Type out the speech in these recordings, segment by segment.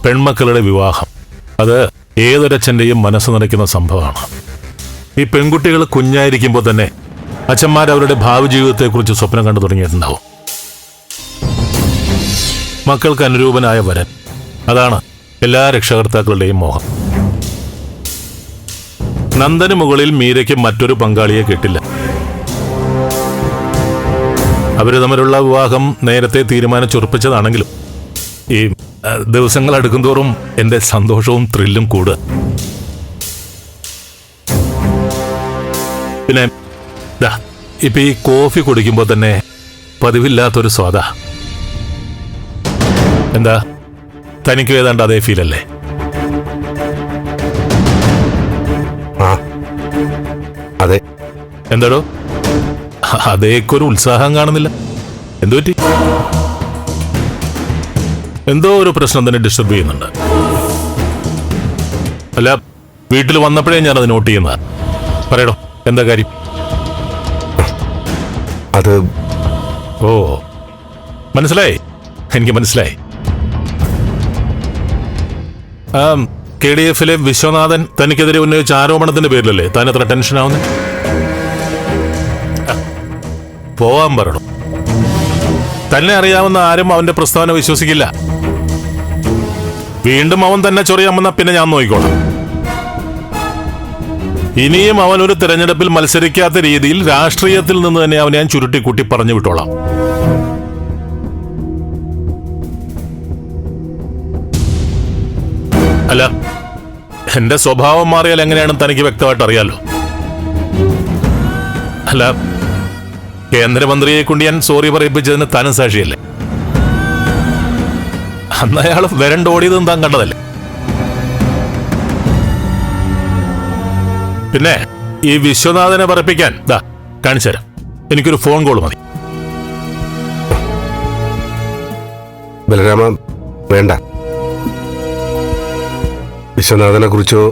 പെൺമക്കളുടെ വിവാഹം അത് ഏതൊരച്ഛൻ്റെയും മനസ്സ് നിറയ്ക്കുന്ന സംഭവമാണ്. ഈ പെൺകുട്ടികൾ കുഞ്ഞായിരിക്കുമ്പോൾ തന്നെ അച്ഛന്മാർ അവരുടെ ഭാവി ജീവിതത്തെക്കുറിച്ച് സ്വപ്നം കണ്ടു തുടങ്ങിയിട്ടുണ്ടാവും. മക്കൾക്ക് അനുരൂപനായ വരൻ, അതാണ് എല്ലാ രക്ഷകർത്താക്കളുടെയും മോഹം. നന്ദന് മുകളിൽ മീരയ്ക്ക് മറ്റൊരു പങ്കാളിയെ കിട്ടില്ല. അവര് തമ്മിലുള്ള വിവാഹം നേരത്തെ തീരുമാനിച്ചുറപ്പിച്ചതാണെങ്കിലും ഈ ദിവസങ്ങൾ അടുക്കുന്തോറും എന്റെ സന്തോഷവും ത്രില്ലും കൂടുക. പിന്നെ ഇപ്പൊ ഈ കോഫി കുടിക്കുമ്പോൾ തന്നെ പതിവില്ലാത്തൊരു സ്വാദ. എന്താ, തനിക്ക് ഏതാണ്ട് അതേ ഫീലല്ലേ? അതെ. എന്താടോ അതേക്കൊരു ഉത്സാഹം കാണുന്നില്ല? എന്തു പറ്റി? എന്തോ ഒരു പ്രശ്നം തന്നെ ഡിസ്റ്റർബ് ചെയ്യുന്നുണ്ട്. അല്ല, വീട്ടിൽ വന്നപ്പോഴേ ഞാനത് നോട്ട് ചെയ്യുന്ന. പറയടോ, എന്താ കാര്യം? അത് ഓ, മനസ്സിലായി, എനിക്ക് മനസ്സിലായി. KDF-ലെ വിശ്വനാഥൻ തനിക്കെതിരെ ഉന്നയിച്ച ആരോപണത്തിന്റെ പേരിലല്ലേ താൻ എത്ര ടെൻഷനാവുന്നത്? പോവാൻ പറയണം. തന്നെ അറിയാവുന്ന ആരും അവന്റെ പ്രസ്താവന വിശ്വസിക്കില്ല. വീണ്ടും അവൻ തന്നെ ചൊറിയാമെന്ന പിന്നെ ഞാൻ നോക്കിക്കോളാം. ഇനിയും അവൻ ഒരു തെരഞ്ഞെടുപ്പിൽ മത്സരിക്കാത്ത രീതിയിൽ രാഷ്ട്രീയത്തിൽ നിന്ന് തന്നെ അവനെ ഞാൻ ചുരുട്ടിക്കൂട്ടി പറഞ്ഞു വിട്ടോളാം. അല്ല, എന്റെ സ്വഭാവം മാറിയാൽ എങ്ങനെയാണെന്ന് തനിക്ക് വ്യക്തമായിട്ട് അറിയാലോ. അല്ല, കേന്ദ്രമന്ത്രിയെ കൊണ്ട് ഞാൻ സോറി പറയിപ്പിച്ചതിന് താനും സാക്ഷിയല്ലേ? അന്ന് അയാൾ വരണ്ടോടിയതും താൻ കണ്ടതല്ലേ? പിന്നെ ഈ വിശ്വനാഥനെ പറയിപ്പിക്കാൻ കാണിച്ചു തരാം. എനിക്കൊരു ഫോൺ കോൾ മതി. ബലരാമ, വേണ്ട. വിശ്വനാഥനെ കുറിച്ചോ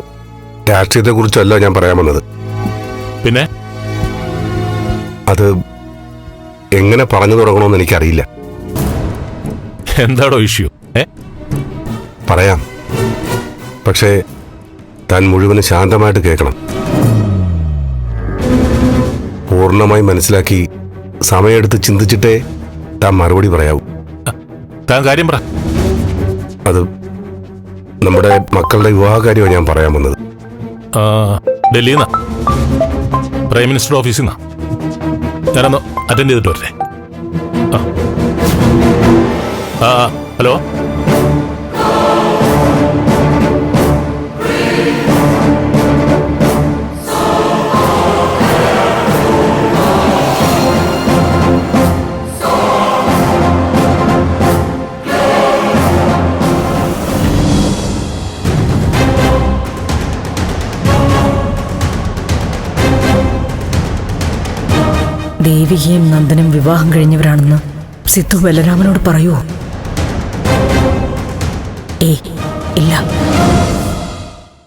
രാഷ്ട്രീയത്തെ കുറിച്ചോ അല്ല ഞാൻ പറയാൻ വന്നത്. പിന്നെ അത് എങ്ങനെ പറഞ്ഞു തുടങ്ങണമെന്ന് എനിക്കറിയില്ല. എന്താടോ ഇഷ്യൂ? പറയാം, പക്ഷേ താൻ മുഴുവനും ശാന്തമായിട്ട് കേൾക്കണം. പൂർണ്ണമായി മനസ്സിലാക്കി സമയമെടുത്ത് ചിന്തിച്ചിട്ടേ താൻ മറുപടി പറയാവൂ. താൻ കാര്യം പറ. അത് നമ്മുടെ മക്കളുടെ വിവാഹകാര്യമാണ് ഞാൻ പറയാൻ വന്നത്. ഡൽഹിയിൽ നിന്നാ, പ്രൈം മിനിസ്റ്റർ ഓഫീസിൽ നിന്നാ. ഞാനൊന്ന് അറ്റൻഡ് ചെയ്തിട്ട് വരട്ടെ. ഹലോ, ദേവികയും നന്ദനും വിവാഹം കഴിഞ്ഞവരാണെന്ന് സിദ്ധു ബലരാമനോട് പറയുമോ? ഇല്ല.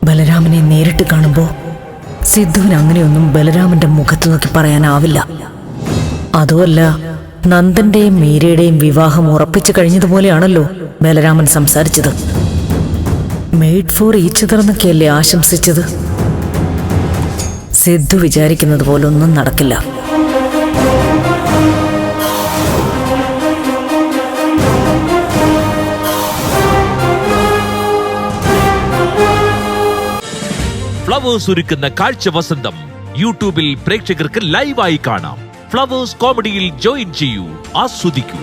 ബലരാമനെ നേരിട്ട് കാണുമ്പോ സിദ്ധുവിന് അങ്ങനെയൊന്നും ബലരാമന്റെ മുഖത്ത് നോക്കി പറയാനാവില്ല. അതുമല്ല, നന്ദന്റെയും മീരയുടെയും വിവാഹം ഉറപ്പിച്ചു കഴിഞ്ഞതുപോലെയാണല്ലോ ബലരാമൻ സംസാരിച്ചത്. മെയ്ഡ് ഫോർ ഈച്ച് അതർ എന്നൊക്കെയല്ലേ ആശംസിച്ചത്. സിദ്ധു വിചാരിക്കുന്നത് പോലൊന്നും നടക്കില്ല. ഫ്ലവേഴ്സ് ഒരുക്കുന്ന കാഴ്ച വസന്തം യൂട്യൂബിൽ പ്രേക്ഷകർക്ക് ലൈവായി കാണാം. ഫ്ലവേഴ്സ് കോമഡിയിൽ ജോയിൻ ചെയ്യൂ, ആസ്വദിക്കൂ.